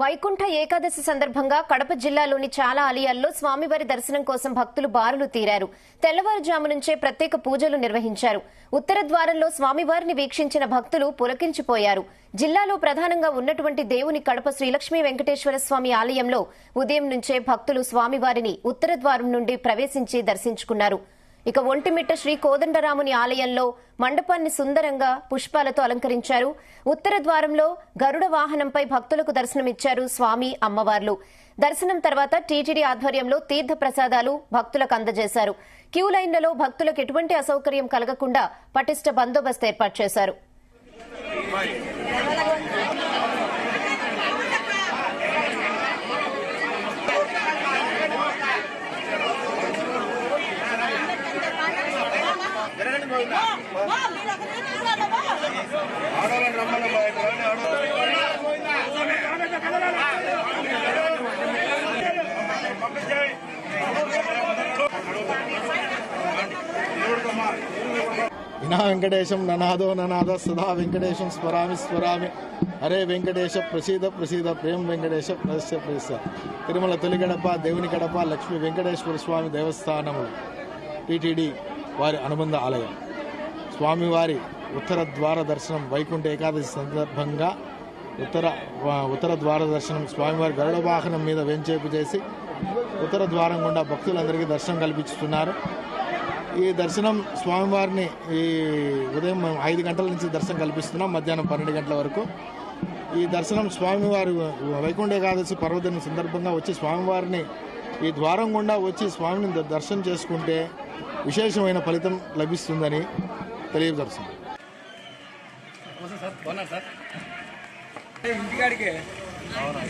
వైకుంఠ ఏకాదశి సందర్భంగా కడప జిల్లాలోని చాలా ఆలయాల్లో స్వామివారి దర్శనం కోసం భక్తులు బారులు తీరారు. తెల్లవారుజాము నుంచే ప్రత్యేక పూజలు నిర్వహించారు. ఉత్తర ద్వారంలో స్వామివారిని వీక్షించిన భక్తులు పులకించిపోయారు. జిల్లాలో ప్రధానంగా ఉన్నటువంటి దేవుని కడప శ్రీలక్ష్మీ వెంకటేశ్వర స్వామి ఆలయంలో ఉదయం నుంచే భక్తులు స్వామివారిని ఉత్తర ద్వారం నుండి ప్రవేశించి దర్శించుకున్నారు. ఇక ఒంటిమిట్ట శ్రీ కోదండరాముని ఆలయంలో మండపాన్ని సుందరంగా పుష్పాలతో అలంకరించారు. ఉత్తర ద్వారంలో గరుడ వాహనంపై భక్తులకు దర్శనమిచ్చారు స్వామి అమ్మవార్లు. దర్శనం తర్వాత టీటీడీ ఆధ్వర్యంలో తీర్థ ప్రసాదాలు భక్తులకు అందజేశారు. క్యూ లైన్లలో భక్తులకు ఎటువంటి అసౌకర్యం కలగకుండా పటిష్ట బందోబస్తు ఏర్పాటు చేశారు. వినా వెంకటేశం ననాదో ననాద సదా వెంకటేశం స్మరామి స్మరామి హరే వెంకటేశ ప్రసీద ప్రసీద ప్రేమ వెంకటేశ ప్రదర్శ ప్రస తిరుమల తొలి గడప దేవుని గడప లక్ష్మీ వెంకటేశ్వర స్వామి దేవస్థానము టీటీడీ వారి అనుబంధ ఆలయం. స్వామివారి ఉత్తర ద్వార దర్శనం వైకుంఠ ఏకాదశి సందర్భంగా ఉత్తర ద్వార దర్శనం స్వామివారి గరుడ వాహనం మీద వెంచేపు చేసి ఉత్తర ద్వారం గుండా భక్తులందరికీ దర్శనం కల్పిస్తున్నారు. ఈ దర్శనం స్వామివారిని ఈ ఉదయం 5 గంటల నుంచి దర్శనం కల్పిస్తున్నాం, మధ్యాహ్నం 12 గంటల వరకు. ఈ దర్శనం స్వామివారి వైకుంఠ ఏకాదశి పర్వదినం సందర్భంగా వచ్చి స్వామివారిని ఈ ద్వారం గుండా వచ్చి స్వామిని దర్శనం చేసుకుంటే విశేషమైన ఫలితం లభిస్తుందని తెలియపరుస్తుంది. ఇంటికాడికి అవునా